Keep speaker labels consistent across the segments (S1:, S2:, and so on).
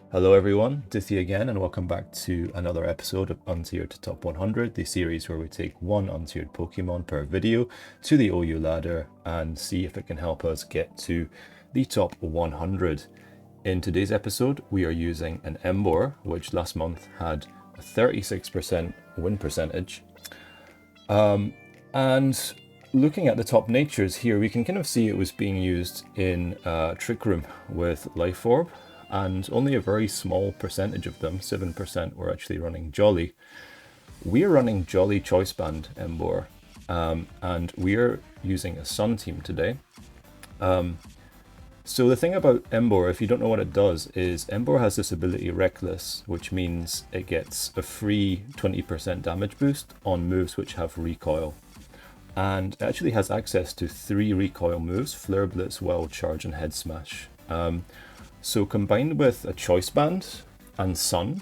S1: Hello everyone, Dithi again, and welcome back to another episode of Untiered Top 100, the series where we take one untiered Pokemon per video to the OU ladder and see if it can help us get to the top 100. In today's episode, we are using an EMBOAR, which last month had a 36% win percentage. And looking at the top natures here, we can kind of see it was being used in Trick Room with Life Orb, and only a very small percentage of them, 7%, were actually running Jolly. We're running Jolly Choice Band EMBOAR, and we're using a Sun team today. So the thing about EMBOAR, if you don't know what it does, is EMBOAR has this ability Reckless, which means it gets a free 20% damage boost on moves which have recoil. And it actually has access to 3 recoil moves: Flare Blitz, Wild Charge, and Head Smash. So combined with a Choice Band and Sun,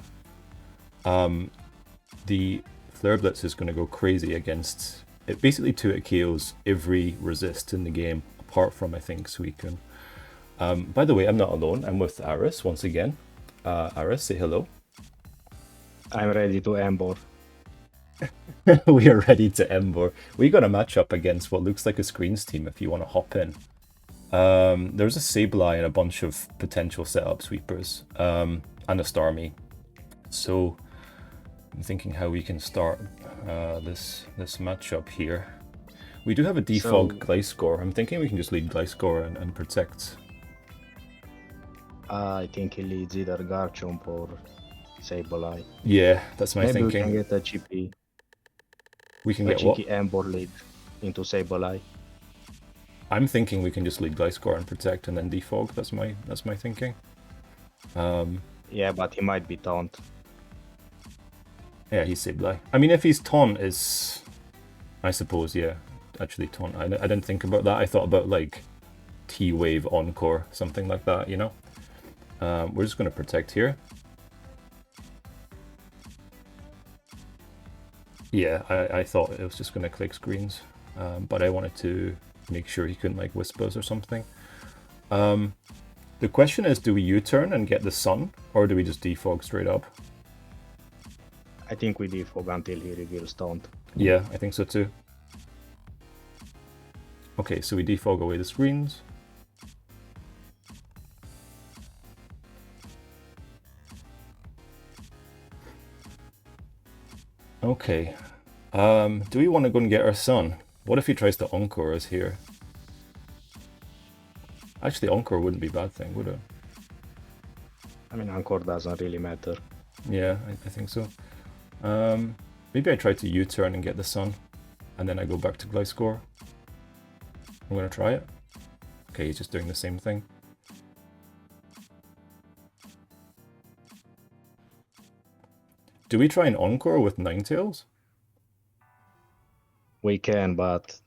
S1: the Flare Blitz is going to go crazy against it. Basically, it KOs every resist in the game, apart from, I think, Suicune. By the way, I'm not alone. I'm with Aris once again. Aris, say hello.
S2: I'm ready to EMBOAR.
S1: We are ready to EMBOAR. We got a matchup against what looks like a Screens team if you want to hop in. There's a Sableye and a bunch of potential setup sweepers, and a Starmie. So I'm thinking how we can start this matchup here. We do have a defog Gliscor. I'm thinking we can just lead Gliscor and protect.
S2: I think he leads either Garchomp or Sableye.
S1: Yeah, that's my
S2: Maybe
S1: thinking.
S2: we can get a cheeky,
S1: We can get what?
S2: EMBOAR lead into Sableye.
S1: I'm thinking we can just lead Gliscor and protect and then defog. That's my thinking.
S2: Yeah, but he might be taunt.
S1: Yeah, he's Sableye. I mean, if he's taunt, is I suppose, yeah, actually taunt. I didn't think about that. I thought about like T-Wave Encore, something like that, you know? We're just going to protect here. Yeah, I thought it was just going to click screens, but I wanted to make sure he couldn't like Whispers or something. The question is, do we U-turn and get the Sun, or do we just defog straight up?
S2: I think we defog until he reveals taunt.
S1: Yeah, I think so too. Okay, so we defog away the screens. Okay. Do we want to go and get our Sun? What if he tries to Encore us here? Actually, Encore wouldn't be a bad thing, would it?
S2: I mean, Encore doesn't really matter.
S1: Yeah, I think so. Maybe I try to U-turn and get the Sun, and then I go back to Gliscor. I'm going to try it. Okay, he's just doing the same thing. Do we try an Encore with Ninetales?
S2: We can, but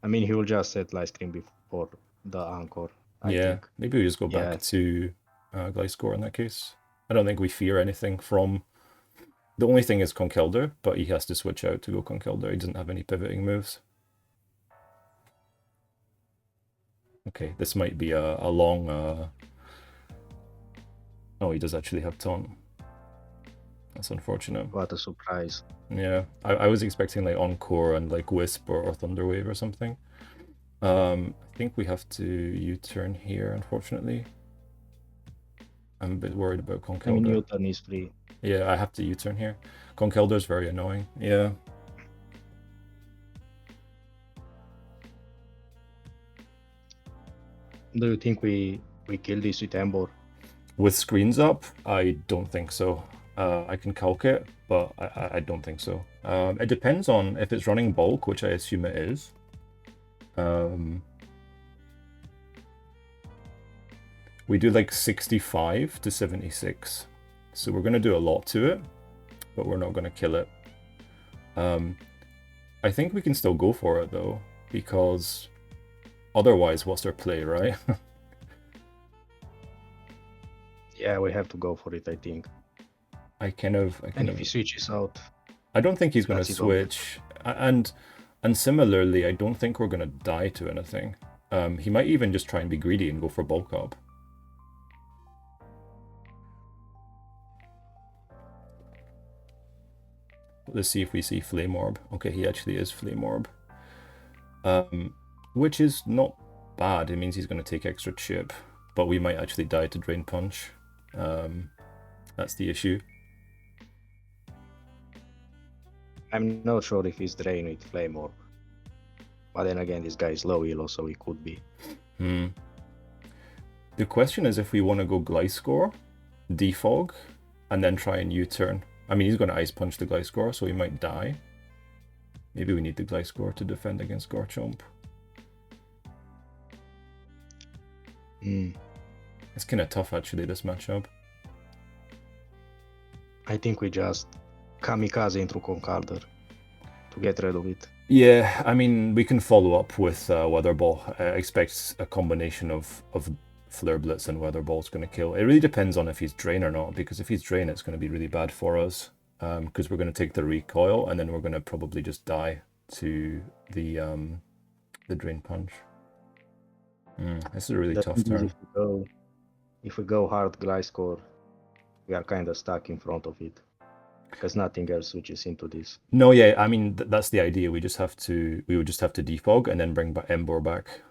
S2: I mean, he will just set Light Screen before the Encore. I think.
S1: Maybe we just go back to Gliscor in that case. I don't think we fear anything from... The only thing is Conkeldurr, but he has to switch out to go Conkeldurr. He doesn't have any pivoting moves. Okay, this might be a long... Oh, he does actually have Taunt. That's unfortunate.
S2: What a surprise.
S1: Yeah, I was expecting like Encore and like Wisp or Thunderwave or something. I think we have to U-turn here, unfortunately. I'm a bit worried about Conkeldurr.
S2: I mean, U-turn is free.
S1: Yeah, I have to U-turn here. Conkeldurr is very annoying. Yeah.
S2: Do you think we kill this with EMBOAR?
S1: With screens up, I don't think so. I can calc it, but I don't think so. It depends on if it's running bulk, which I assume it is. We do like 65 to 76. So we're going to do a lot to it, but we're not going to kill it. I think we can still go for it though, because otherwise what's our play, right?
S2: Yeah, we have to go for it, I think.
S1: And
S2: if he switches out...
S1: I don't think he's going to switch. And similarly, I don't think we're going to die to anything. He might even just try and be greedy and go for bulk up. Let's see if we see Flame Orb. Okay, he actually is Flame Orb. Which is not bad. It means he's going to take extra chip, but we might actually die to Drain Punch. That's the issue.
S2: I'm not sure if he's Drain with Flame Orb. But then again, this guy is low elo, so he could be.
S1: The question is if we want to go Gliscor, Defog, and then try and U-turn. I mean, he's going to Ice Punch the Gliscor, so he might die. Maybe we need the Gliscor to defend against Garchomp. It's kind of tough, actually, this matchup.
S2: I think we just kamikaze into Conkeldurr to get rid of it.
S1: Yeah, I mean, we can follow up with Weather Ball. I expect a combination of Flare Blitz and Weather Ball is going to kill. It really depends on if he's Drain or not, because if he's Drain, it's going to be really bad for us. Because we're going to take the recoil, and then we're going to probably just die to the Drain Punch. This is a really tough turn.
S2: If we go hard Gliscor, we are kind of stuck in front of it. Because nothing else switches into this.
S1: No, yeah, I mean that's the idea. We would just have to defog and then bring back Emboar back.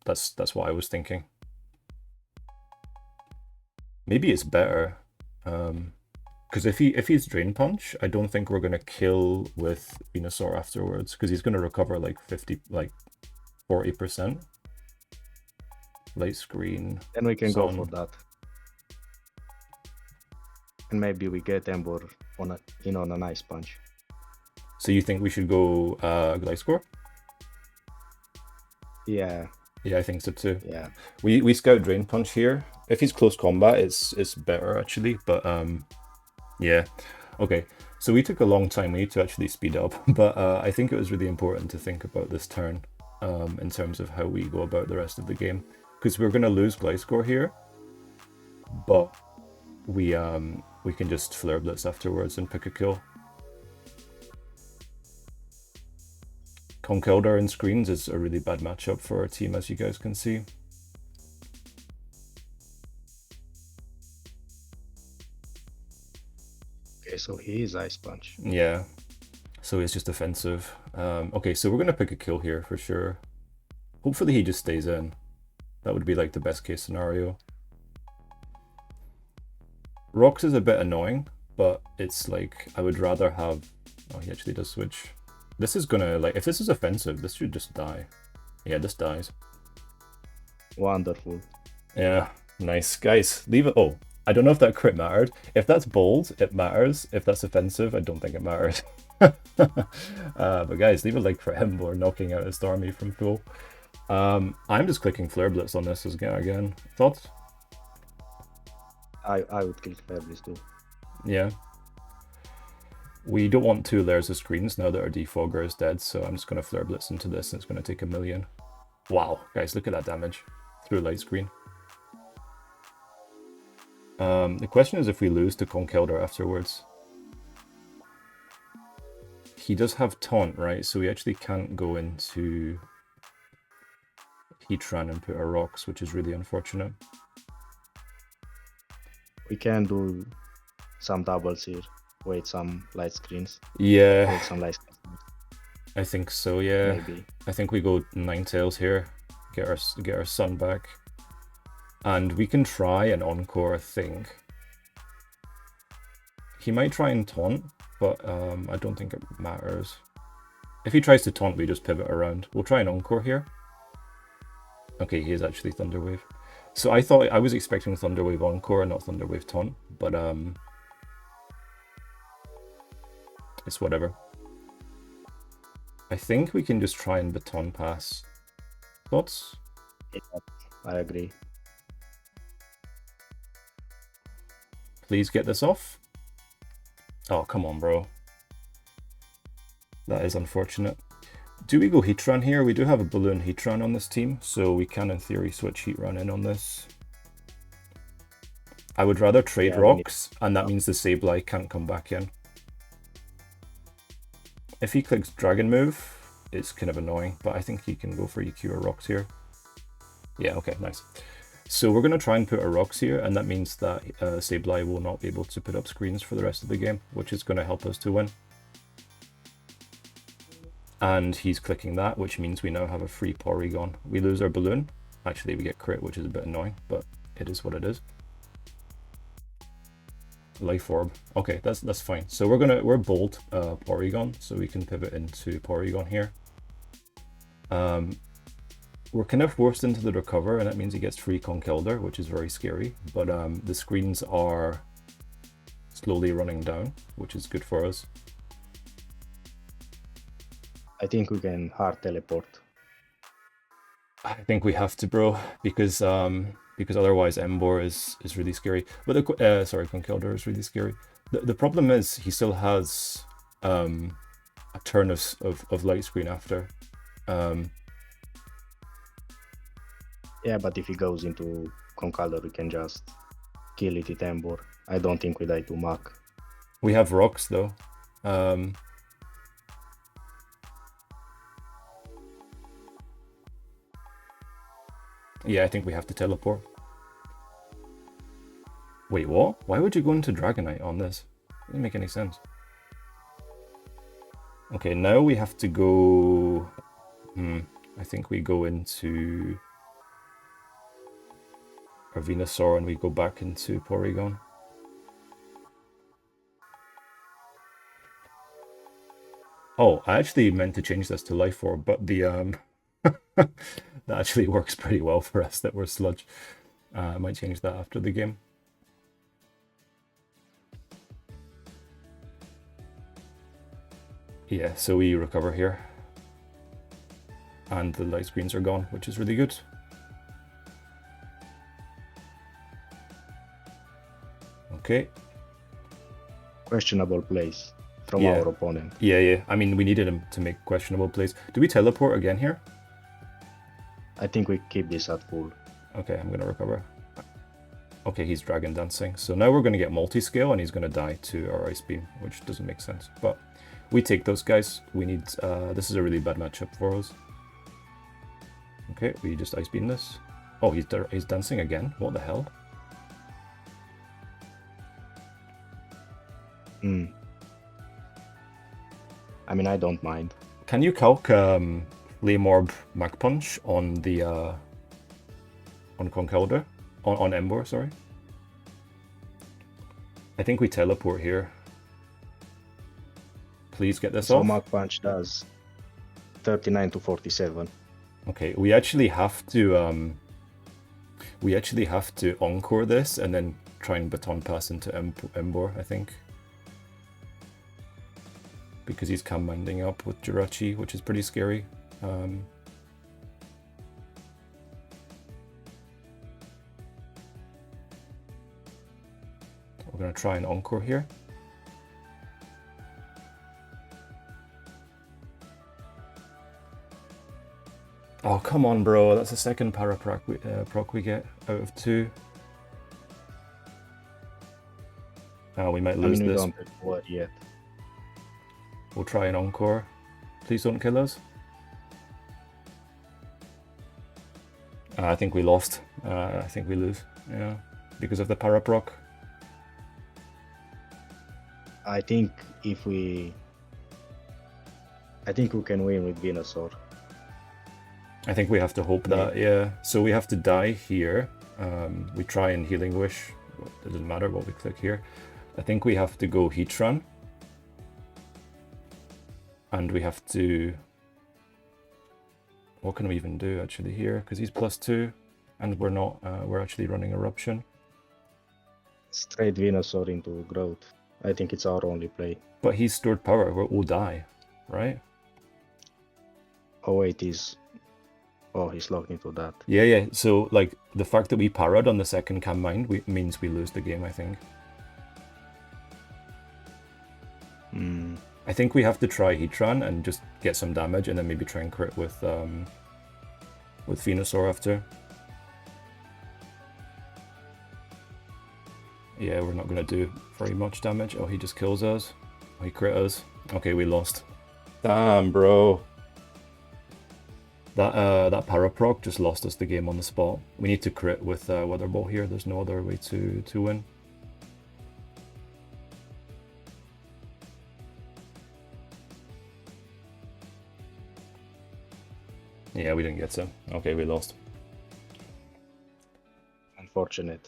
S1: That's what I was thinking. Maybe it's better, because if he's Drain Punch, I don't think we're gonna kill with Venusaur afterwards, because he's gonna recover like 40%. Light Screen.
S2: Then we can go for that. And maybe we get Emboar on a nice punch.
S1: So you think we should go Gliscor?
S2: Yeah.
S1: Yeah, I think so too.
S2: Yeah.
S1: We scout Drain Punch here. If he's close combat, it's better actually. But yeah. Okay. So we took a long time. We need to actually speed up. But I think it was really important to think about this turn in terms of how we go about the rest of the game, because we're gonna lose Gliscor here, but we can just Flare Blitz afterwards and pick a kill. Conkeldurr in screens is a really bad matchup for our team, as you guys can see.
S2: Okay, so he is Ice Punch.
S1: Yeah, so he's just offensive. Okay, so we're gonna pick a kill here for sure. Hopefully he just stays in. That would be like the best case scenario. Rocks is a bit annoying, but it's like I would rather have... Oh, he actually does switch. This is gonna, like, if this is offensive, this should just die. Yeah, this dies.
S2: Wonderful.
S1: Yeah, nice. Guys, leave it... Oh, I don't know if that crit mattered. If that's bold, it matters. If that's offensive, I don't think it matters. But guys, leave a like for Emboar knocking out a Stormy from full. I'm just clicking Flare Blitz on this again. Thoughts?
S2: I would kill Flare Blitz too.
S1: Yeah. We don't want 2 layers of screens now that our defogger is dead, so I'm just going to Flare Blitz into this, and it's going to take 1,000,000. Wow, guys, look at that damage through light screen. The question is if we lose to Conkeldurr afterwards. He does have Taunt, right? So we actually can't go into Heatran and put our rocks, which is really unfortunate.
S2: We can do some doubles here. Wait some light screens.
S1: Yeah.
S2: Wait some light screens.
S1: I think so, yeah.
S2: Maybe.
S1: I think we go Ninetales here. Get our sun back. And we can try an Encore, I think. He might try and taunt, but I don't think it matters. If he tries to taunt, we just pivot around. We'll try an Encore here. Okay, he is actually Thunder Wave. So I was expecting Thunder Wave Encore and not Thunder Wave Taunt, but it's whatever. I think we can just try and Baton Pass. Thoughts?
S2: Yeah, I agree.
S1: Please get this off. Oh, come on, bro. That is unfortunate. Do we go Heatran here? We do have a Balloon Heatran on this team, so we can, in theory, switch Heatran in on this. I would rather trade rocks, and that means the Sableye can't come back in. If he clicks Dragon Move, it's kind of annoying, but I think he can go for EQ or rocks here. Yeah, okay, nice. So we're going to try and put our rocks here, and that means that Sableye will not be able to put up screens for the rest of the game, which is going to help us to win. And he's clicking that, which means we now have a free Porygon. We lose our balloon. Actually, we get crit, which is a bit annoying, but it is what it is. Life Orb. Okay, that's fine. So we're bold Porygon, so we can pivot into Porygon here. We're kind of forced into the recover, and that means he gets free Conkeldurr, which is very scary. But the screens are slowly running down, which is good for us.
S2: I think we can hard teleport.
S1: I think we have to, bro, because otherwise Emboar is really scary. But the sorry, Conkeldurr is really scary. The problem is he still has a turn of light screen after.
S2: Yeah, but if he goes into Conkeldurr, we can just kill it with Emboar. I don't think we die to Mach.
S1: We have rocks though. Yeah, I think we have to teleport. Wait, what? Why would you go into Dragonite on this? Doesn't make any sense. Okay, now we have to go... I think we go into our Venusaur and we go back into Porygon. Oh, I actually meant to change this to Life Orb, but the that actually works pretty well for us that we're Sludge. I might change that after the game. Yeah, so we recover here. And the light screens are gone, which is really good. Okay.
S2: Questionable plays from our opponent.
S1: Yeah. I mean, we needed him to make questionable plays. Do we teleport again here?
S2: I think we keep this at full.
S1: Okay, I'm going to recover. Okay, he's Dragon Dancing. So now we're going to get multi-scale and he's going to die to our Ice Beam, which doesn't make sense. But we take those guys. We need... this is a really bad matchup for us. Okay, we just Ice Beam this. Oh, he's dancing again. What the hell?
S2: I mean, I don't mind.
S1: Can you calc Flame Orb Mach Punch on the on Conkeldurr? On Emboar, sorry. I think we teleport here. Please get this off.
S2: So Mach Punch does 39 to 47.
S1: Okay, we actually have to encore this and then try and baton pass into Emboar, I think. Because he's Calm Minding up with Jirachi, which is pretty scary. We're going to try and encore here. Oh, come on, bro. That's the second Paraproc proc we get out of 2. Oh, we might lose
S2: we
S1: this.
S2: Don't have word yet.
S1: We'll try an encore. Please don't kill us. I think we lost. I think we lose. Yeah, because of the Paraproc.
S2: I think we can win with Venusaur.
S1: I think we have to hope that, yeah. So we have to die here. We try and Healing Wish. It doesn't matter what we click here. I think we have to go Heatran. And we have to... What can we even do actually here? Because he's +2 and we're not, we're actually running Eruption.
S2: Straight Venusaur into Growth. I think it's our only play.
S1: But he's stored power, we'll die, right?
S2: Oh wait, he's locked into that.
S1: Yeah. So like the fact that we parried on the second Calm Mind means we lose the game, I think. I think we have to try Heatran and just get some damage and then maybe try and crit with Venusaur after. Yeah, we're not going to do very much damage. Oh, he just kills us. Oh, he crit us. Okay, we lost. Damn, bro. That Paraproc just lost us the game on the spot. We need to crit with Weather Ball here. There's no other way to win. Yeah, we didn't get some. Okay, we lost.
S2: Unfortunate.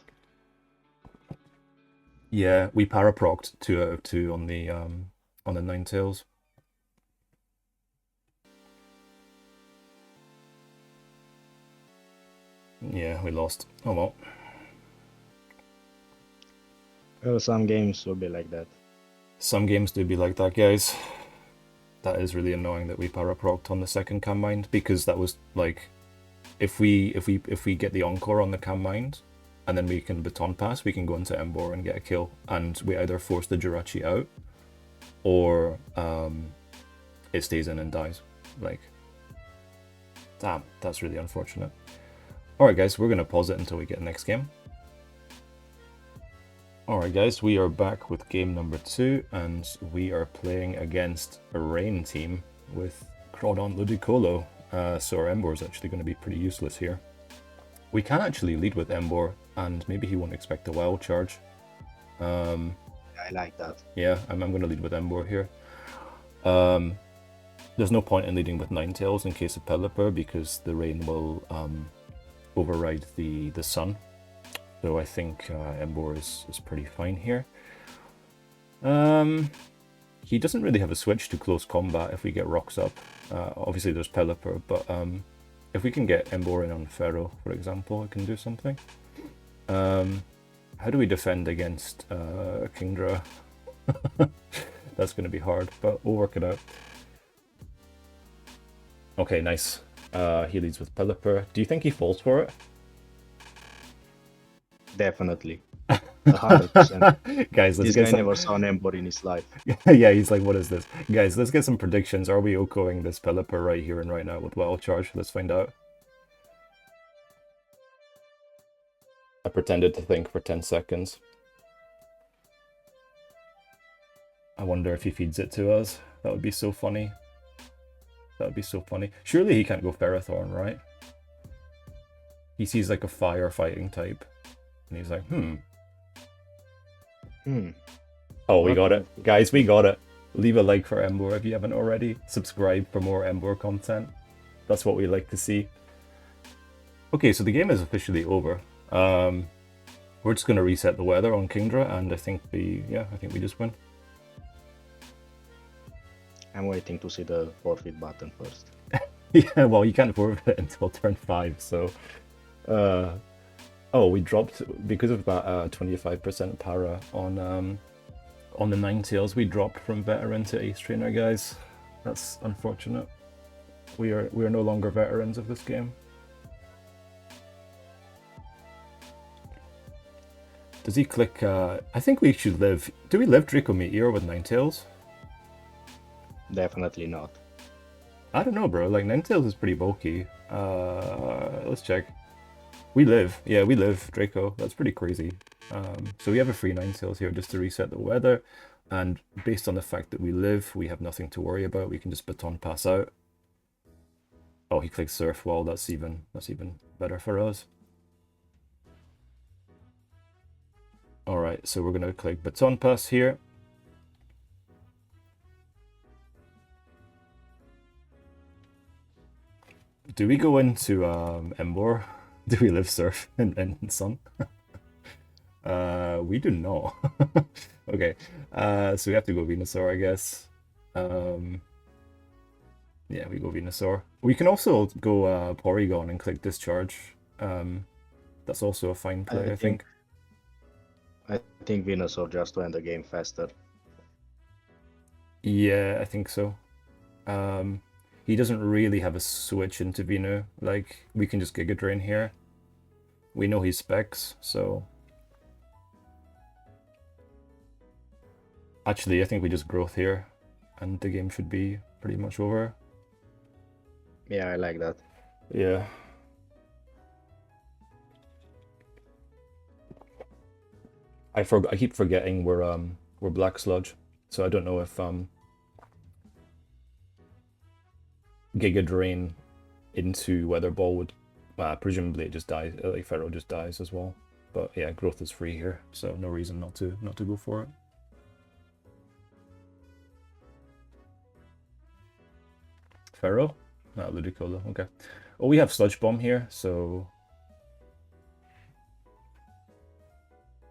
S1: Yeah, we Paraprocced 2 out of 2 on the Ninetales. Yeah, we lost. Oh well.
S2: Well, some games will be like that.
S1: Some games do be like that, guys. That is really annoying that we Paraprocced on the second Cam Mind, because that was like, if we get the Encore on the Cam Mind, and then we can Baton Pass, we can go into Emboar and get a kill, and we either force the Jirachi out, or it stays in and dies. Like, damn, that's really unfortunate. Alright guys, we're going to pause it until we get the next game. Alright guys, we are back with game number 2, and we are playing against a Rain team with Crawdon Ludicolo, so our Emboar is actually going to be pretty useless here. We can actually lead with Emboar, and maybe he won't expect a wild charge.
S2: I like that.
S1: Yeah, I'm going to lead with Emboar here. There's no point in leading with Ninetales in case of Pelipper, because the Rain will override the Sun. So I think Emboar is pretty fine here. He doesn't really have a switch to close combat if we get rocks up. Obviously there's Pelipper, but if we can get Emboar in on Pharaoh, for example, it can do something. How do we defend against Kingdra? That's going to be hard, but we'll work it out. Okay, nice. He leads with Pelipper. Do you think he falls for it?
S2: Definitely. 100%.
S1: Guys, let's
S2: this
S1: get
S2: guy
S1: some...
S2: never saw an Emboar in his life.
S1: Yeah, he's like, what is this? Guys, let's get some predictions. Are we OKOing this Pelipper right here and right now with Wild Charge? Let's find out. I pretended to think for 10 seconds. I wonder if he feeds it to us. That would be so funny. That would be so funny. Surely he can't go Ferrothorn, right? He sees like a fire fighting type. And he's like, Oh, we got it. Guys, we got it. Leave a like for Emboar if you haven't already. Subscribe for more Emboar content. That's what we like to see. Okay, so the game is officially over. We're just going to reset the weather on Kingdra, and I think we just win.
S2: I'm waiting to see the forfeit button first.
S1: Yeah, well, you can't forfeit it until turn 5, so... Oh, we dropped, because of that 25% para on the Ninetales, we dropped from Veteran to Ace Trainer, guys. That's unfortunate. We are no longer veterans of this game. Does he click... I think we should live... Do we live Draco Meteor with Ninetales?
S2: Definitely not.
S1: I don't know, bro. Like, Ninetales is pretty bulky. Let's check. We live. Yeah, we live Draco. That's pretty crazy. So we have a free Ninetales here just to reset the weather. And based on the fact that we live, we have nothing to worry about. We can just Baton Pass out. Oh, he clicks Surf Wall. That's even better for us. Alright, so we're going to click Baton Pass here. Do we go into Emboar? Do we live Surf and Sun? We do not. Okay, so we have to go Venusaur, I guess. Yeah, we go Venusaur. We can also go Porygon and click Discharge. That's also a fine play, I think.
S2: I think Venusaur just went the game faster.
S1: Yeah, I think so. He doesn't really have a switch into Venu. Like, we can just Giga Drain here. We know he specs, so... Actually, I think we just Growth here, and the game should be pretty much over.
S2: Yeah, I like that.
S1: Yeah. I keep forgetting we're Black Sludge, so I don't know if Giga Drain into Weather Ball would presumably it just dies. Like Feral just dies as well. But yeah, growth is free here, so no reason not to go for it. Feral? No, Ludicolo, okay. Oh, we have Sludge Bomb here, so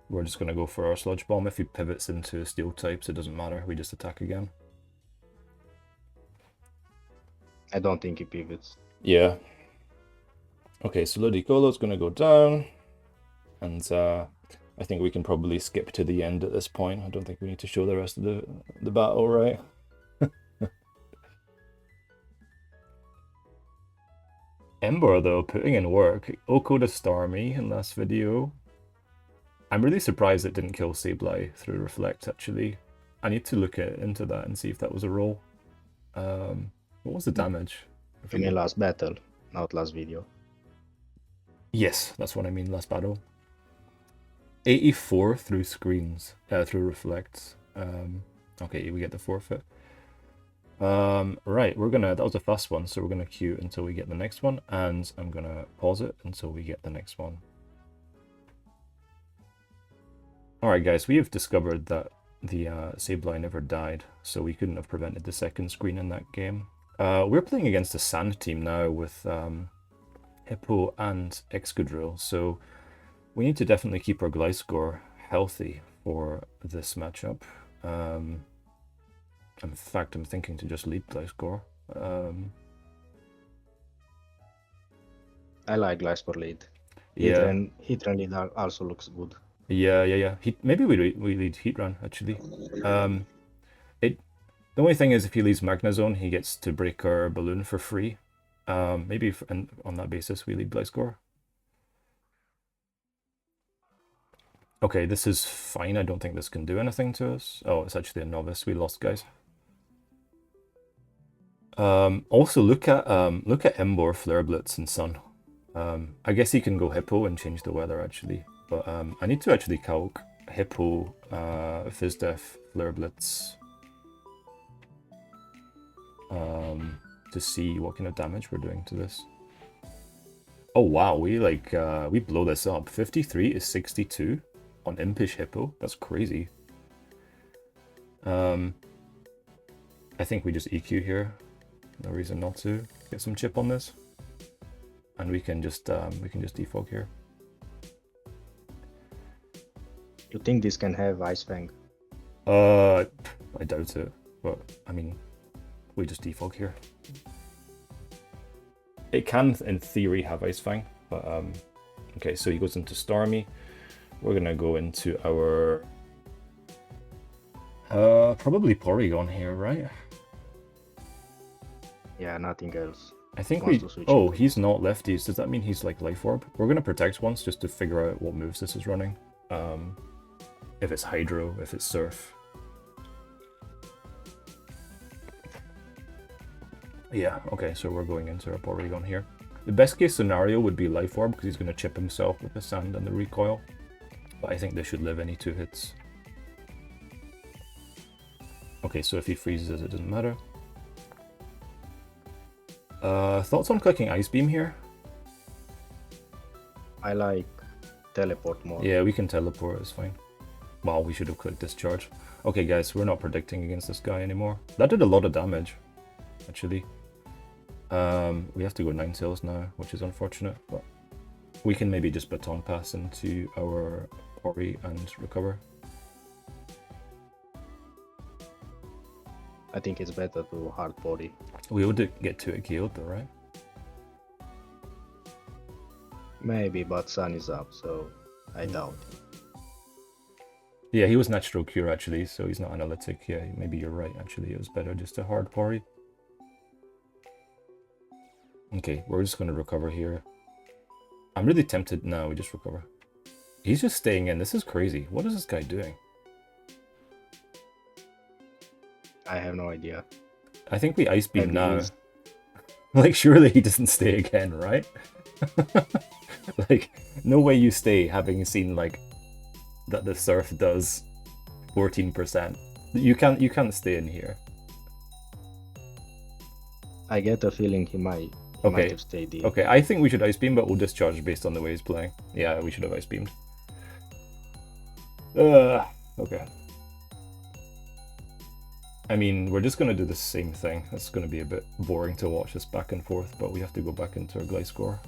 S1: we're just gonna go for our Sludge Bomb. If he pivots into Steel types, it doesn't matter, we just attack again.
S2: I don't think he pivots.
S1: Yeah. Okay, so Ludicolo's gonna go down, and I think we can probably skip to the end at this point. I don't think we need to show the rest of the battle, right? Emboar, though, putting in work. Oko to Starmie in last video. I'm really surprised it didn't kill Sableye through Reflect, actually. I need to look into that and see if that was a roll. What was the damage?
S2: You mean last battle, not last video.
S1: Yes, that's what I mean, last battle. 84 through screens, through Reflects. Okay, we get the forfeit. Right, that was a fast one, so we're gonna queue until we get the next one, and I'm gonna pause it until we get the next one. Alright guys, we have discovered that the Sableye never died, so we couldn't have prevented the second screen in that game. We're playing against a Sand team now with Hippo and Excadrill, so we need to definitely keep our Gliscor healthy for this matchup. In fact, I'm thinking to just lead Gliscor.
S2: I like Gliscor lead.
S1: Yeah.
S2: Heatran lead also looks good.
S1: Yeah. Maybe we lead Heatran, actually. The only thing is, if he leaves Magnezone, he gets to break our balloon for free. Maybe on that basis, we lead Gliscor. Okay, this is fine. I don't think this can do anything to us. Oh, it's actually a novice. We lost, guys. Also, look at Emboar, Flare Blitz, and Sun. I guess he can go Hippo and change the weather, actually. But I need to actually calc Hippo, Fizdef, Flare Blitz, to see what kind of damage we're doing to this. Oh wow, we blow this up. 53 is 62 on Impish Hippo. That's crazy. I think we just EQ here. No reason not to get some chip on this, and we can just defog here.
S2: You think this can have Ice Fang?
S1: I doubt it, but I mean, we just defog here. It can, in theory, have Ice Fang, but okay. So he goes into Starmie. We're gonna go into our probably Porygon here, right?
S2: Yeah, nothing else.
S1: I think we... Oh, he's not lefties. Does that mean he's like Life Orb? We're going to protect once just to figure out what moves this is running. If it's Hydro, if it's Surf. Yeah, okay, so we're going into our Porygon here. The best case scenario would be Life Orb because he's going to chip himself with the Sand and the Recoil. But I think this should live any 2 hits. Okay, so if he freezes, it doesn't matter. Thoughts on clicking Ice Beam here?
S2: I like Teleport more.
S1: Yeah, we can teleport, it's fine. Wow, we should have clicked Discharge. Okay guys, we're not predicting against this guy anymore. That did a lot of damage, actually. We have to go 9-tails now, which is unfortunate, but we can maybe just Baton Pass into our Ori and recover.
S2: I think it's better to hard body.
S1: We would get to it healed though, right?
S2: Maybe, but Sun is up, so I doubt.
S1: Yeah, he was natural cure actually, so he's not analytic. Yeah, maybe you're right actually. It was better just to hard parry. Okay, we're just gonna recover here. I'm really tempted now, we just recover. He's just staying in. This is crazy. What is this guy doing?
S2: I have no idea.
S1: I think we Ice Beam now. Like, surely he doesn't stay again, right? Like, no way you stay having seen, like, that the Surf does 14%. You can't stay in here.
S2: I get a feeling he might He might
S1: Okay.
S2: have stayed the...
S1: Okay, I think we should Ice Beam, but we'll discharge based on the way he's playing. Yeah, we should have Ice Beamed. Okay. I mean, we're just going to do the same thing. It's going to be a bit boring to watch this back and forth, but we have to go back into our Gliscor.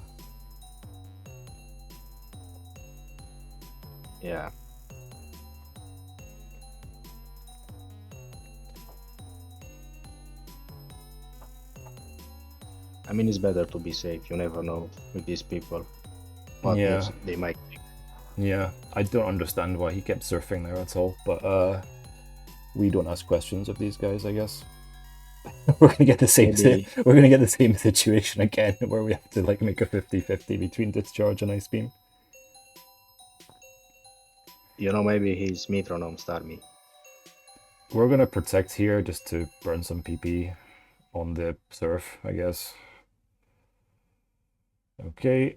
S2: Yeah. I mean, it's better to be safe. You never know with these people what moves they might take.
S1: Yeah, I don't understand why he kept surfing there at all, but we don't ask questions of these guys, I guess. We're gonna get the same we're gonna get the same situation again where we have to like make a 50-50 between discharge and Ice Beam.
S2: You know, maybe he's Metronome Starmie.
S1: We're gonna protect here just to burn some PP on the surf, I guess. Okay.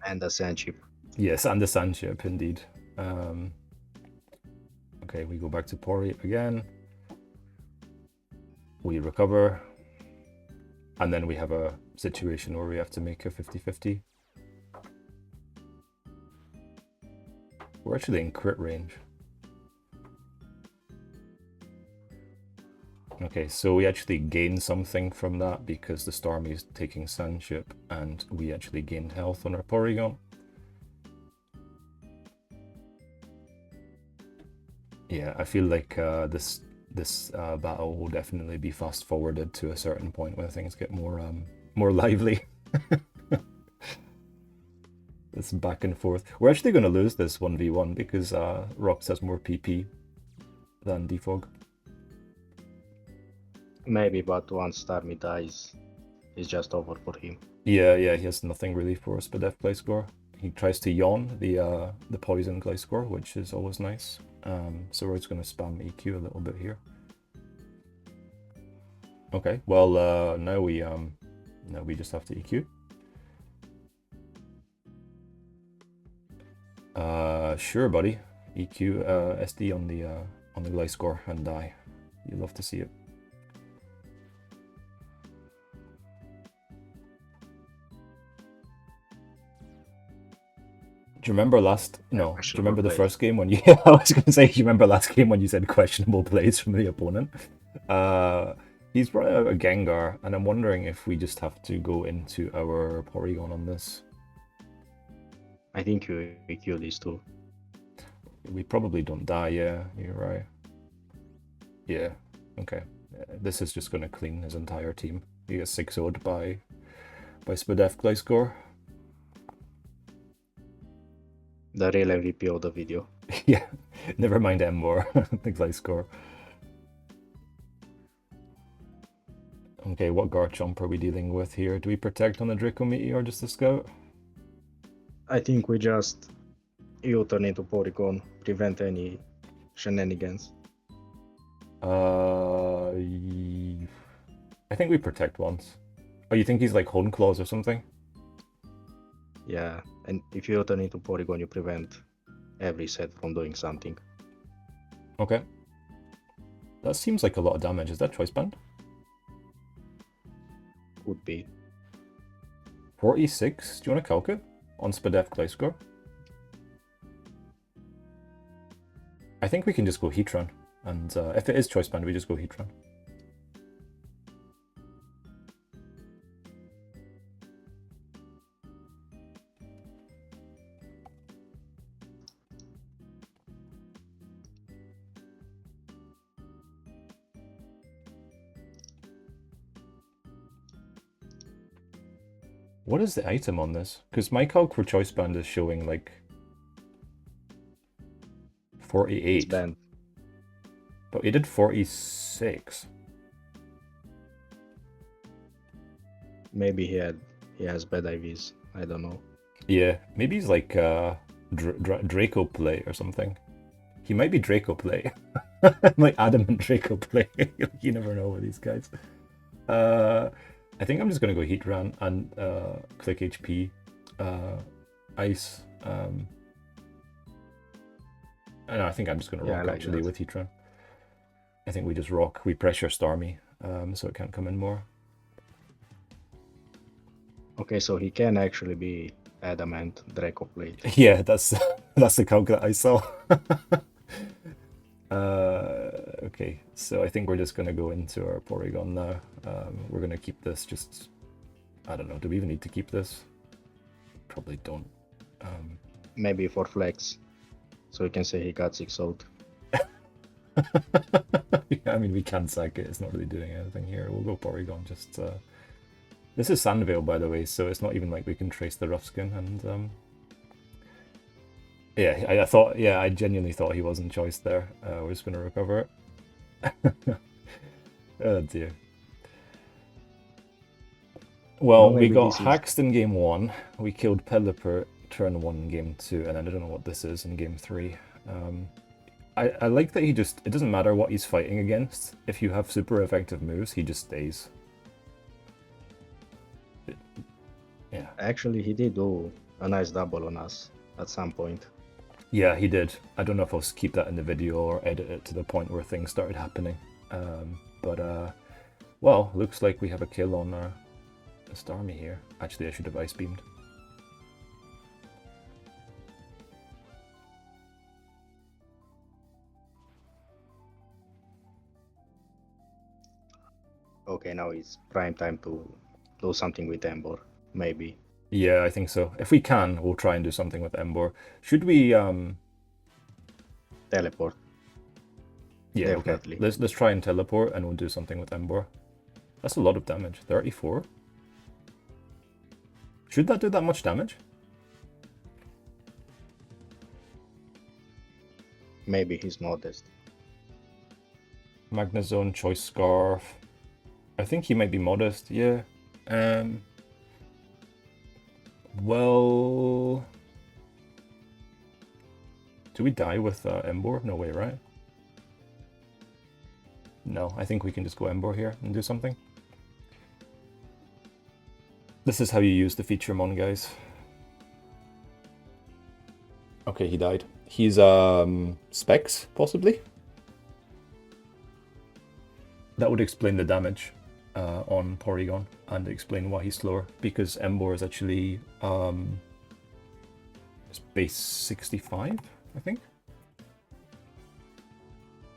S2: And the Sand Chip.
S1: Yes, and the Sand Chip, indeed. Okay, we go back to Pori again. We recover. And then we have a situation where we have to make a 50-50. We're actually in crit range. Okay, so we actually gain something from that because the Starmie is taking Sand Chip, and we actually gained health on our Porygon. Yeah, I feel like this battle will definitely be fast forwarded to a certain point where things get more lively. This back and forth. We're actually going to lose this 1v1 because Rox has more PP than Defog.
S2: Maybe, but once Starmie dies, it's just over for him.
S1: Yeah, he has nothing really for Spadef Gliscor. He tries to yawn the poison Gliscor, which is always nice. So we're just going to spam EQ a little bit here. Okay, well now we just have to EQ. Sure, buddy. EQ SD on the Gliscor and die. You love to see it. Do you remember last? No. Do you remember the first game when you? I was going to say, you remember last game when you said questionable plays from the opponent? He's brought out a Gengar, and I'm wondering if we just have to go into our Porygon on this.
S2: I think you kill these two.
S1: We probably don't die. Yeah, you're right. Yeah. Okay. This is just going to clean his entire team. He gets 6-0'd by Spadef Gliscor.
S2: The real MVP of the video.
S1: Yeah, never mind EMBOAR, the Gliscor. Okay, what Garchomp are we dealing with here? Do we protect on the Draco Meteor or just a Scout?
S2: I think we just U-turn into Porygon, prevent any shenanigans.
S1: I think we protect once. Oh, you think he's like Hone Claws or something?
S2: Yeah, and if you turn into Porygon, you prevent every set from doing something.
S1: Okay. That seems like a lot of damage. Is that Choice Band?
S2: Would be.
S1: 46? Do you want to calc it? On Spadef Gliscor? I think we can just go Heatran. And if it is Choice Band, we just go Heatran. What is the item on this? Because my calc for Choice Band is showing like 48.
S2: Band.
S1: But he did 46.
S2: Maybe he has bad IVs. I don't know.
S1: Yeah, maybe he's like Draco Play or something. He might be Draco Play. Like adamant Draco Play. You never know with these guys. I think I'm just going to go Heatran and click HP, Ice. I think I'm just going to rock actually with Heatran. I think we just rock. We pressure Starmie, so it can't come in more.
S2: Okay, so he can actually be adamant Draco Plate.
S1: Yeah, that's the calc that I saw. Okay, so I think we're just gonna go into our Porygon now. We're gonna keep this just... I don't know, do we even need to keep this? Probably don't.
S2: Maybe for flex, so we can say he got 6-0'd.
S1: Yeah, I mean, we can sack it. It's not really doing anything here. We'll go Porygon. Just this is Sandvale, by the way, so it's not even like we can trace the rough skin. And yeah, I thought, yeah, I genuinely thought he wasn't choice there. We're just gonna recover it. Oh dear. Well, we got Haxed in game 1. We killed Pelipper turn 1 in game 2, and I don't know what this is in game 3. I like that he just... It doesn't matter what he's fighting against. If you have super effective moves, he just stays. Yeah.
S2: Actually, he did do a nice double on us at some point.
S1: Yeah, he did. I don't know if I'll keep that in the video or edit it to the point where things started happening. Well, looks like we have a kill on Starmie here. Actually, I should have Ice Beamed.
S2: Okay, now it's prime time to do something with Emboar, maybe.
S1: Yeah, I think so. If we can, we'll try and do something with Emboar. Should we
S2: teleport?
S1: Yeah,
S2: definitely.
S1: Okay. Let's try and teleport and we'll do something with Emboar. That's a lot of damage. 34? Should that do that much damage?
S2: Maybe he's modest.
S1: Magnezone, Choice Scarf. I think he might be modest, yeah. Well... Do we die with Emboar? No way, right? No, I think we can just go Emboar here and do something. This is how you use the Featuremon, guys. Okay, he died. He's Specs, possibly? That would explain the damage on Porygon and explain why he's slower, because Emboar is actually it's base 65, I think.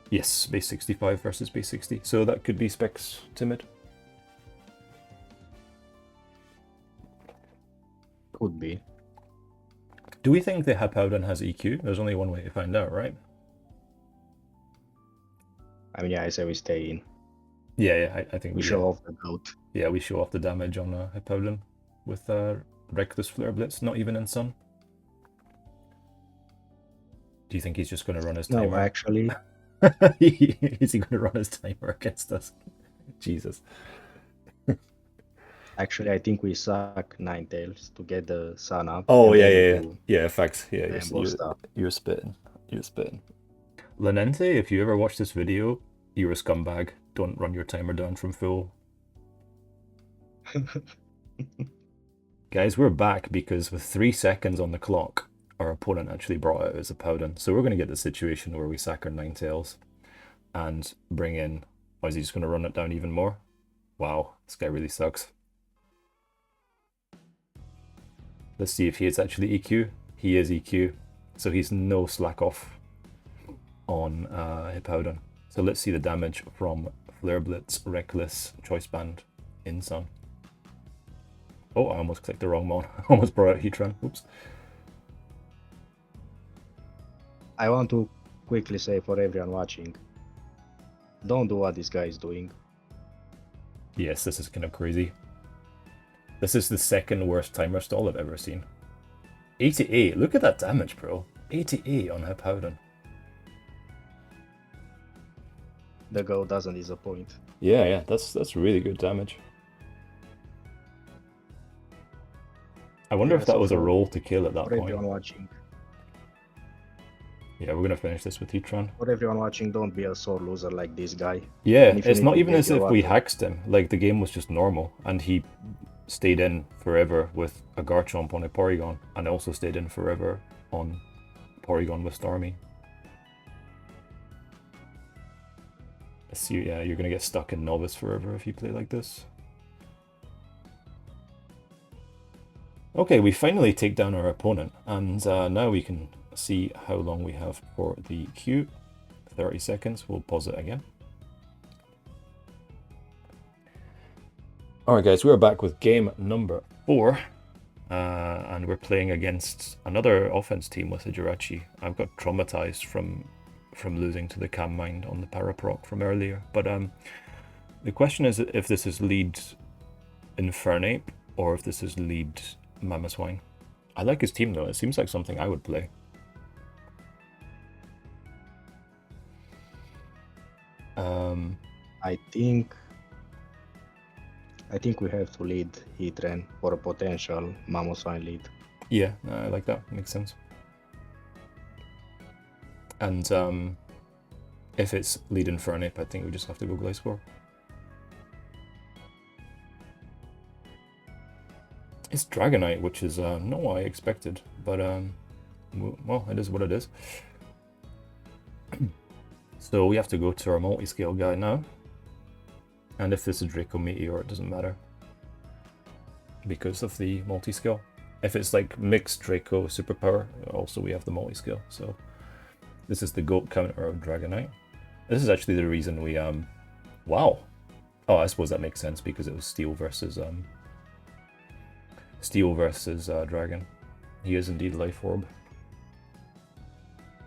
S1: Yes, base 65 versus base 60. So that could be Specs Timid.
S2: Could be.
S1: Do we think the Hippowdon has EQ? There's only one way to find out, right?
S2: I mean, yeah, I say we stay in.
S1: Yeah, I think
S2: we show off the goat.
S1: Yeah, we show off the damage on Hippowdon with Reckless Flare Blitz, not even in Sun. Do you think he's just going to run his timer?
S2: No, actually.
S1: Is he going to run his timer against us? Jesus.
S2: Actually, I think we suck Ninetales to get the Sun up.
S1: Oh, yeah, facts. Yeah, you're spitting. Lenente, if you ever watch this video, you're a scumbag. Don't run your timer down from full. Guys, we're back because with 3 seconds on the clock, our opponent actually brought out his Hippowdon. So we're going to get the situation where we sack our Ninetales and bring in... Oh, is he just going to run it down even more? Wow, this guy really sucks. Let's see if he is actually EQ. He is EQ, so he's no slack off on Hippowdon. So let's see the damage from Flare Blitz, Reckless, Choice Band in Sun. Oh, I almost clicked the wrong mon. I almost brought out Heatran. Oops.
S2: I want to quickly say for everyone watching, don't do what this guy is doing.
S1: Yes, this is kind of crazy. This is the second worst timer stall I've ever seen. 88, look at that damage, bro. 88 on Hippowdon.
S2: The go doesn't disappoint.
S1: Yeah, that's really good damage. I wonder if that was a roll to kill at that point.
S2: For everyone watching.
S1: Yeah, we're gonna finish this with Heatran.
S2: For everyone watching, don't be a sore loser like this guy.
S1: Yeah, it's not even as if we hacked him. Like, the game was just normal, and he stayed in forever with a Garchomp on a Porygon, and also stayed in forever on Porygon with Starmie. So, yeah, you're gonna get stuck in Novice forever if you play like this. Okay, we finally take down our opponent, and now we can see how long we have for the queue. 30 seconds. We'll pause it again. Alright guys, we're back with game number 4. And we're playing against another offense team with a Jirachi. I've got traumatized from losing to the Cam Mind on the Paraproc from earlier. But the question is if this is lead Infernape or if this is lead Mamoswine. I like his team though. It seems like something I would play.
S2: I think we have to lead Heatran for a potential Mamoswine lead.
S1: Yeah, I like that. Makes sense. And if it's lead Infernape, I think we just have to go Gliscor. It's Dragonite, which is not what I expected, but well, it is what it is. So we have to go to our multi-scale guy now. And if this is Draco Meteor, it doesn't matter because of the multi-scale. If it's like mixed Draco superpower, also we have the multi-scale. So this is the GOAT counter of Dragonite. This is actually the reason we wow. Oh, I suppose that makes sense because it was Steel versus Dragon. He is indeed Life Orb.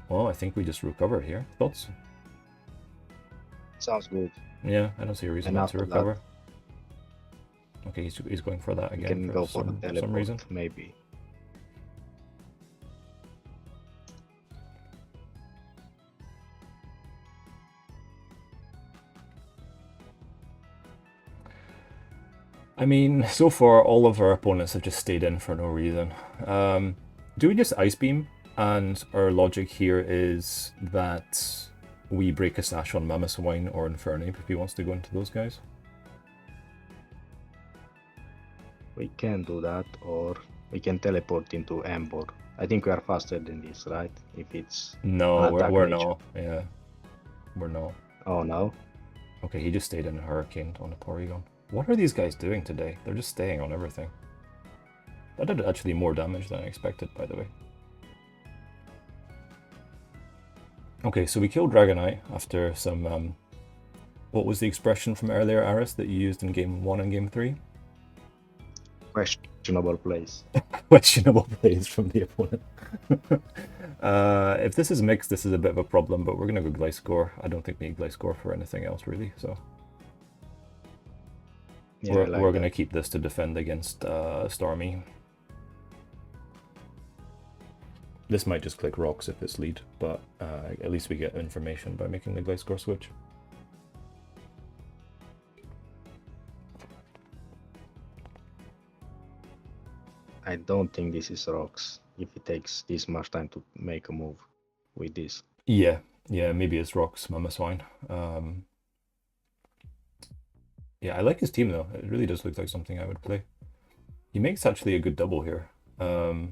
S1: Well, I think we just recovered here. Thoughts?
S2: Sounds good.
S1: Yeah, I don't see a reason not to recover. Okay, he's going for that again.
S2: Can go for the teleport,
S1: some reason.
S2: Maybe.
S1: I mean, so far all of our opponents have just stayed in for no reason. Do we just Ice Beam? And our logic here is that we break a Sash on Mamoswine or Infernape if he wants to go into those guys.
S2: We can do that, or we can teleport into EMBOAR. I think we are faster than this, right? If it's
S1: no, we're not. Yeah, we're not.
S2: Oh no.
S1: Okay, he just stayed in a Hurricane on a Porygon. What are these guys doing today? They're just staying on everything. That did actually more damage than I expected, by the way. Okay, so we killed Dragonite after some, what was the expression from earlier, Aris, that you used in Game 1 and Game 3?
S2: Questionable plays.
S1: Questionable plays from the opponent. If this is mixed, this is a bit of a problem, but we're going to go Gliscor. I don't think we need Gliscor for anything else, really, so... Yeah, we're going to keep this to defend against Stormy. This might just click rocks if it's lead, but at least we get information by making the Gliscor switch.
S2: I don't think this is rocks, if it takes this much time to make a move with this.
S1: Yeah, maybe it's rocks, Mamoswine. Yeah, I like his team though. It really does look like something I would play. He makes actually a good double here. I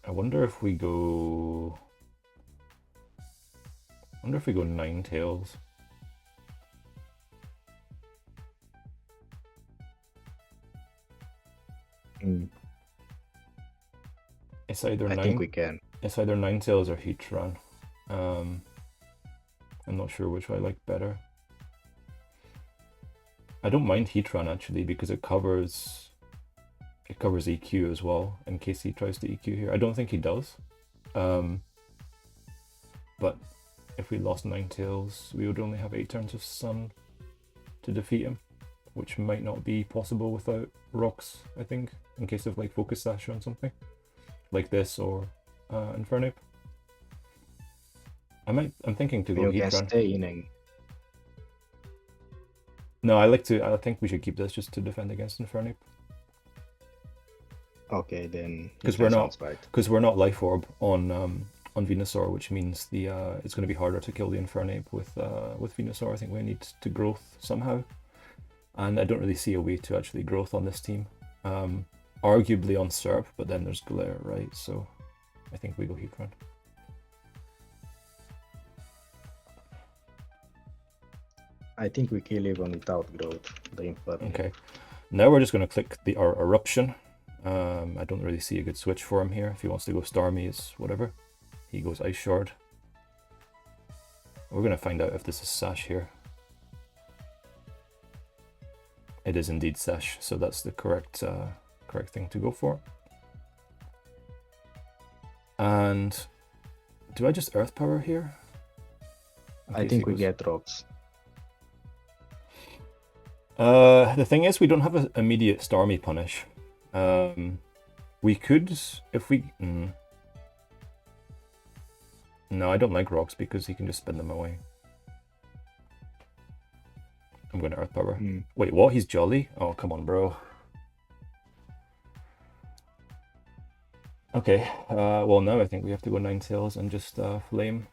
S1: wonder if we go... Ninetales. It's either
S2: I think we can.
S1: It's either Ninetales or Heatran. I'm not sure which I like better. I don't mind Heatran actually because it covers EQ as well in case he tries to EQ here. I don't think he does. But if we lost Ninetales, we would only have 8 turns of Sun to defeat him, which might not be possible without rocks, I think, in case of like Focus Sash on something like this or Infernape. I'm thinking to go Heatran.
S2: You can stay in.
S1: No, I think we should keep this just to defend against Infernape.
S2: Okay, then
S1: because we're not Life Orb on Venusaur, which means it's going to be harder to kill the Infernape with Venusaur. I think we need to growth somehow, and I don't really see a way to actually growth on this team. Arguably on Serp, but then there's Glare, right? So I think we go Heatran.
S2: I think we kill even without growth, the Inferno.
S1: Okay. Now we're just going to click our Eruption. I don't really see a good switch for him here. If he wants to go Starmie, it's whatever. He goes Ice Shard. We're going to find out if this is Sash here. It is indeed Sash, so that's the correct thing to go for. And do I just Earth Power here?
S2: I think we get rocks.
S1: The thing is, we don't have an immediate Starmie punish. We could, if we... No, I don't like rocks because he can just spin them away. I'm going to Earth Power. Wait, what? He's Jolly? Oh, come on, bro. Okay, well now I think we have to go Ninetales and just Flame.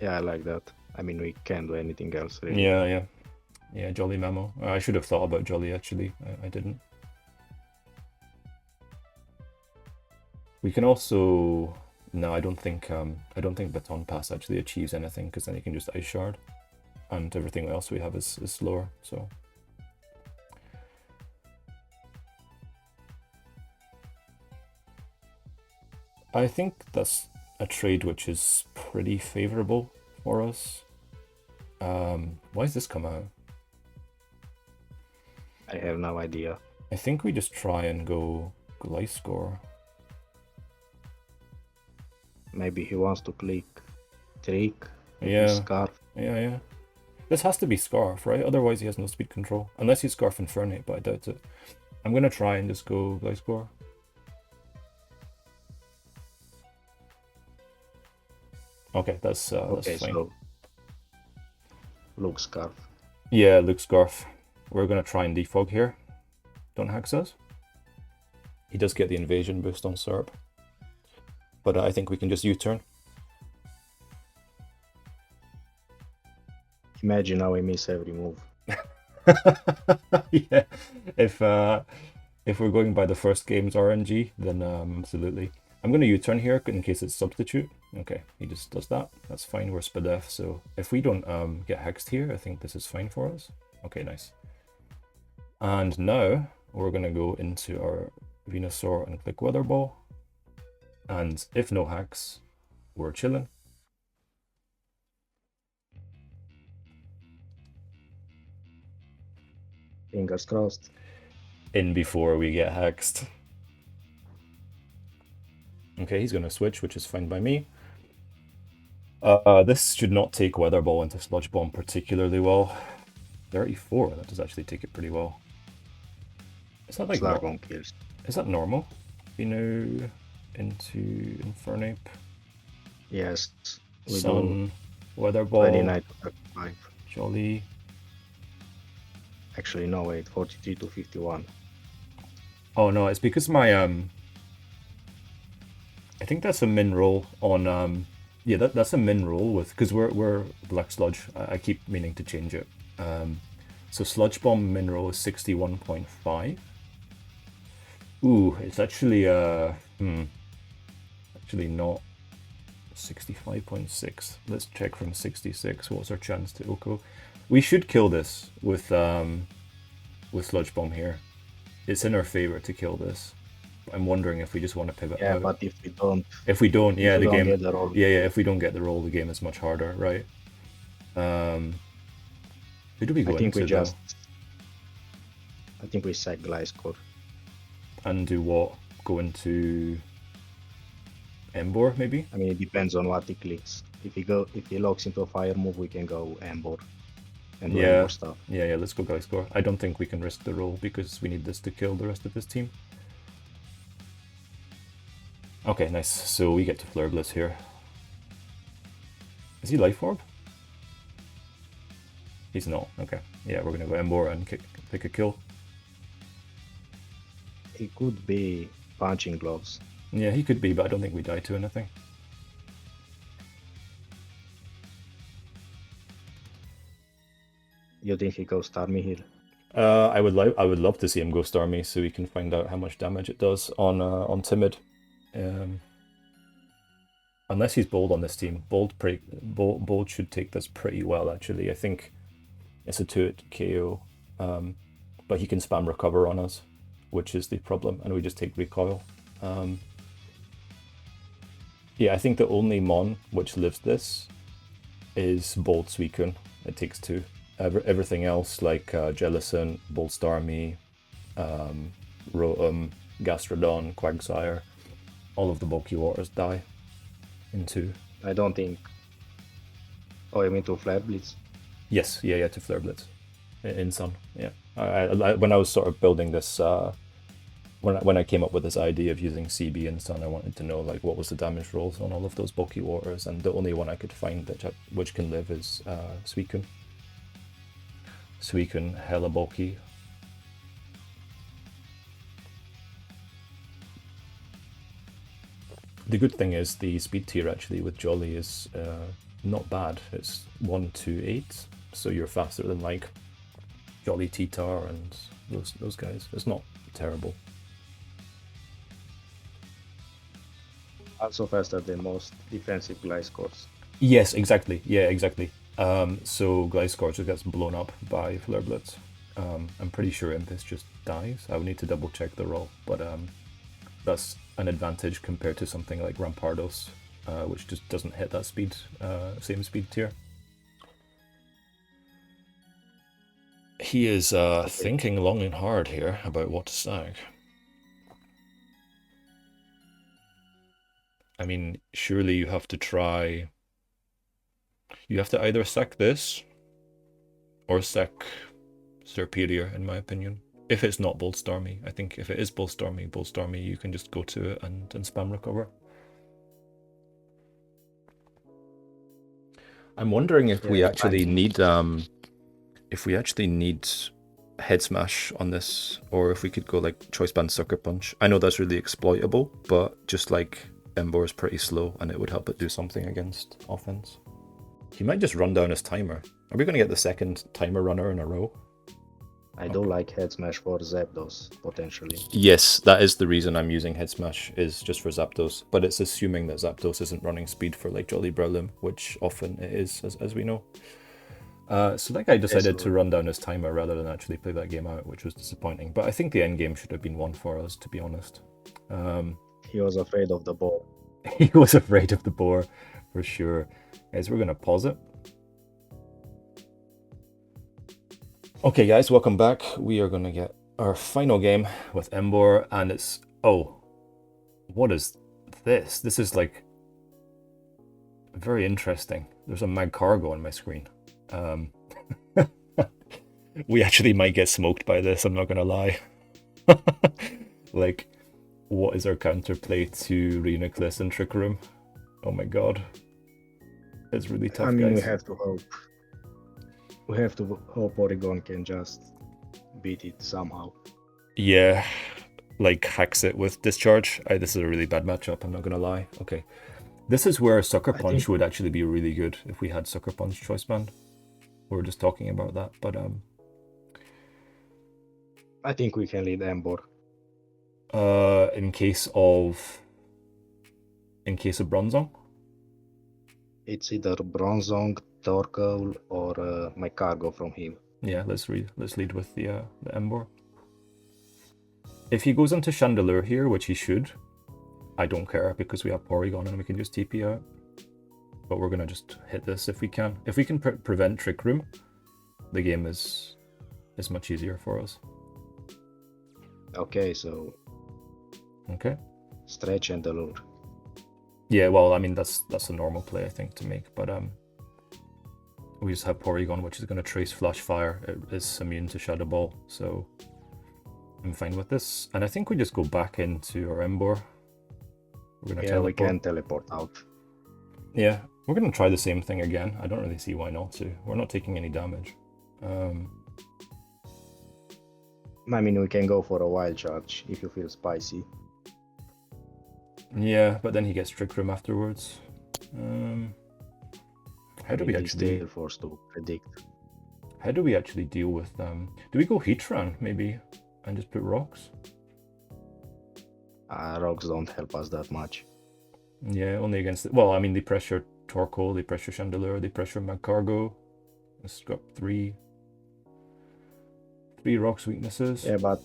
S2: Yeah, I like that. I mean, we can't do anything else, really.
S1: Yeah, Jolly Memo. I should have thought about Jolly, actually. I didn't. We can also... No, I don't think Baton Pass actually achieves anything, because then you can just Ice Shard. And everything else we have is slower, so... I think that's a trade which is pretty favorable for us. Why has this come out?
S2: I have no idea.
S1: I think we just try and go Gliscor.
S2: Maybe he wants to click Trick,
S1: Yeah.
S2: Scarf.
S1: Yeah. This has to be Scarf, right? Otherwise he has no speed control. Unless he's Scarf Infernate, but I doubt it. I'm gonna try and just go Gliscor. Okay, that's
S2: Okay,
S1: fine.
S2: so Luke Scarf.
S1: Yeah, Luke Scarf. We're gonna try and defog here. Don't Hex us. He does get the invasion boost on Serp. But I think we can just U-turn.
S2: Imagine how we miss every move.
S1: Yeah, if we're going by the first game's RNG, then absolutely. I'm going to U-turn here in case it's substitute. Okay, he just does that. That's fine. We're Spadef, so if we don't get hexed here, I think this is fine for us. Okay, nice. And now we're going to go into our Venusaur and click Weather Ball. And if no hacks, we're chilling.
S2: Fingers crossed.
S1: In before we get hexed. Okay, he's going to switch, which is fine by me. This should not take Weather Ball into Sludge Bomb particularly well. 34, that does actually take it pretty well. Is that like
S2: kills.
S1: Is that normal? Venu into Infernape.
S2: Yes.
S1: Sun, Weather Ball,
S2: 29 to 35.
S1: Jolly.
S2: Actually, no, wait, 43 to 51.
S1: Oh no, it's because my I think that's a min roll on yeah, that's a min roll with, because we're Black Sludge. I keep meaning to change it. So Sludge Bomb min roll is 61.5. Ooh, it's actually actually not 65.6. Let's check from 66. What's our chance to Oko? We should kill this with Sludge Bomb here. It's in our favor to kill this. I'm wondering if we just want to pivot out.
S2: But if we don't...
S1: If we don't, yeah, the game...
S2: Get the roll.
S1: Yeah, if we don't get the roll, the game is much harder, right? Who do we go into, though?
S2: I think we sack Gliscor.
S1: And do what? Go into... Emboar, maybe?
S2: I mean, it depends on what he clicks. If he locks into a fire move, we can go Emboar. And do Emboar stuff.
S1: Yeah, let's go Gliscor. I don't think we can risk the roll because we need this to kill the rest of this team. Okay, nice. So we get to Flare Blitz here. Is he Life Orb? He's not. Okay. Yeah, we're gonna go Emboar and pick a kill.
S2: He could be Punching Gloves.
S1: Yeah, he could be, but I don't think we die to anything.
S2: You think he goes Starmie here?
S1: I would love to see him go Starmie so we can find out how much damage it does on Timid. Unless he's bold on this team. Bold should take this pretty well, actually. I think it's a 2-hit KO. But he can spam recover on us, which is the problem, and we just take recoil. Yeah, I think the only Mon which lives this is Bold Suicune. It takes 2. Everything else, like Jellicent, Bold Starmie, Rotom, Gastrodon, Quagsire, all of the bulky waters die in 2.
S2: I don't think. Oh, you mean to Flare Blitz?
S1: Yes, yeah, to Flare Blitz in Sun. Yeah, when I was sort of building this, when I came up with this idea of using CB in Sun, I wanted to know like what was the damage rolls on all of those bulky waters, and the only one I could find that which can live is Suicune. Suicune, hella bulky. The good thing is the speed tier actually with Jolly is not bad. It's 1 to 8, so you're faster than like Jolly T-Tar and those guys. It's not terrible.
S2: Also faster than most defensive Gliscors.
S1: Yes, exactly. Yeah, exactly. So Gliscor just gets blown up by Flare Blitz. I'm pretty sure Impus just dies. I would need to double check the roll, but that's an advantage compared to something like Rampardos, which just doesn't hit that speed, same speed tier. He is thinking long and hard here about what to sack. I mean, surely you have to try... You have to either sack this or sack Serperior, in my opinion. If it's not Bold Stormy. I think if it is Bold Stormy, you can just go to it and spam recover. I'm wondering if we actually need Head Smash on this, or if we could go like Choice Band Sucker Punch. I know that's really exploitable, but just like Emboar is pretty slow, and it would help it do something against offense. He might just run down his timer. Are we going to get the second timer runner in a row?
S2: I do like Head Smash for Zapdos, potentially.
S1: Yes, that is the reason I'm using Head Smash, is just for Zapdos. But it's assuming that Zapdos isn't running speed for like Jolly Breloom, which often it is, as we know. So that guy decided to run down his timer rather than actually play that game out, which was disappointing. But I think the end game should have been won for us, to be honest.
S2: He was afraid of the ball.
S1: He was afraid of the boar, for sure. Guys, we're going to pause it. Okay, guys, welcome back. We are going to get our final game with Emboar, and it's... Oh, what is this? This is, like, very interesting. There's a Magcargo on my screen. We actually might get smoked by this, I'm not going to lie. Like, what is our counterplay to Reuniclus and Trick Room? Oh my god. It's really tough,
S2: I mean,
S1: guys.
S2: we have to hope. We have to hope Oregon can just beat it somehow.
S1: Yeah, like hacks it with Discharge. This is a really bad matchup, I'm not gonna lie. Okay, this is where Sucker Punch would actually be really good if we had Sucker Punch Choice Band. We were just talking about that, but
S2: I think we can lead Emboar.
S1: In case of Bronzong?
S2: It's either Bronzong, Torkoal, or Magcargo from him.
S1: Yeah, let's lead with the Emboar. If he goes into Chandelure here, which he should, I don't care because we have Porygon and we can just TP out. But we're gonna just hit this if we can. If we can prevent Trick Room, the game is much easier for us.
S2: Okay, so
S1: okay,
S2: stretch and lure.
S1: Yeah, well, I mean that's a normal play I think to make, but we just have Porygon, which is going to trace Flash Fire. It is immune to Shadow Ball, so I'm fine with this. And I think we just go back into our Emboar. We're gonna teleport.
S2: We can teleport out.
S1: Yeah, we're going to try the same thing again. I don't really see why not to. We're not taking any damage.
S2: I mean, we can go for a Wild Charge if you feel spicy.
S1: Yeah, but then he gets Trick Room afterwards. How do we actually...
S2: forced to predict.
S1: How do we actually deal with them? Do we go Heatran, maybe, and just put rocks?
S2: Rocks don't help us that much.
S1: Yeah, only against... Well, I mean, they pressure Torkoal, they pressure Chandelure, they pressure Magcargo. Let's drop three rocks weaknesses.
S2: Yeah, but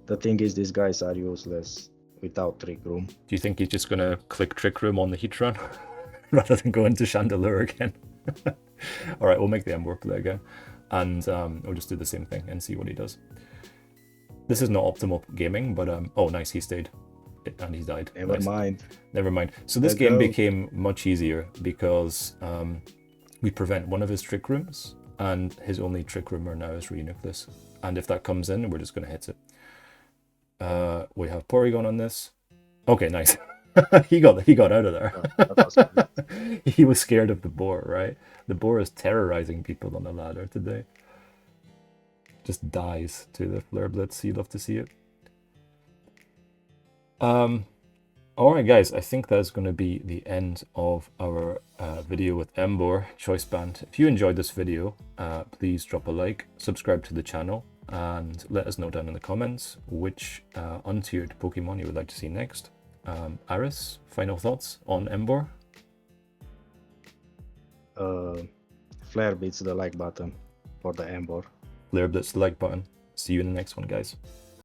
S2: the thing is, these guys are useless without Trick Room.
S1: Do you think he's just gonna click Trick Room on the Heatran rather than go into Chandelure again? All right, we'll make the Emboar play again, and we'll just do the same thing and see what he does. This is not optimal gaming, but oh, nice, he stayed, and he died.
S2: Never
S1: Nice.
S2: mind.
S1: Never mind. So this
S2: Let's
S1: game
S2: go.
S1: became much easier because we prevent one of his Trick Rooms, and his only Trick Roomer now is Renucleus. And if that comes in, we're just going to hit it. We have Porygon on this. Okay, nice. he got out of there.
S2: Oh, that was good.
S1: He was scared of the boar, right? The boar is terrorizing people on the ladder today. Just dies to the Flare Blitz. You love to see it. Alright guys, I think that's going to be the end of our video with Emboar Choice Band. If you enjoyed this video, please drop a like, subscribe to the channel, and let us know down in the comments which untiered Pokemon you would like to see next. Aris, final thoughts on Emboar?
S2: Flare Blitz the like button for the Emboar.
S1: Flare Blitz the like button. See you in the next one, guys.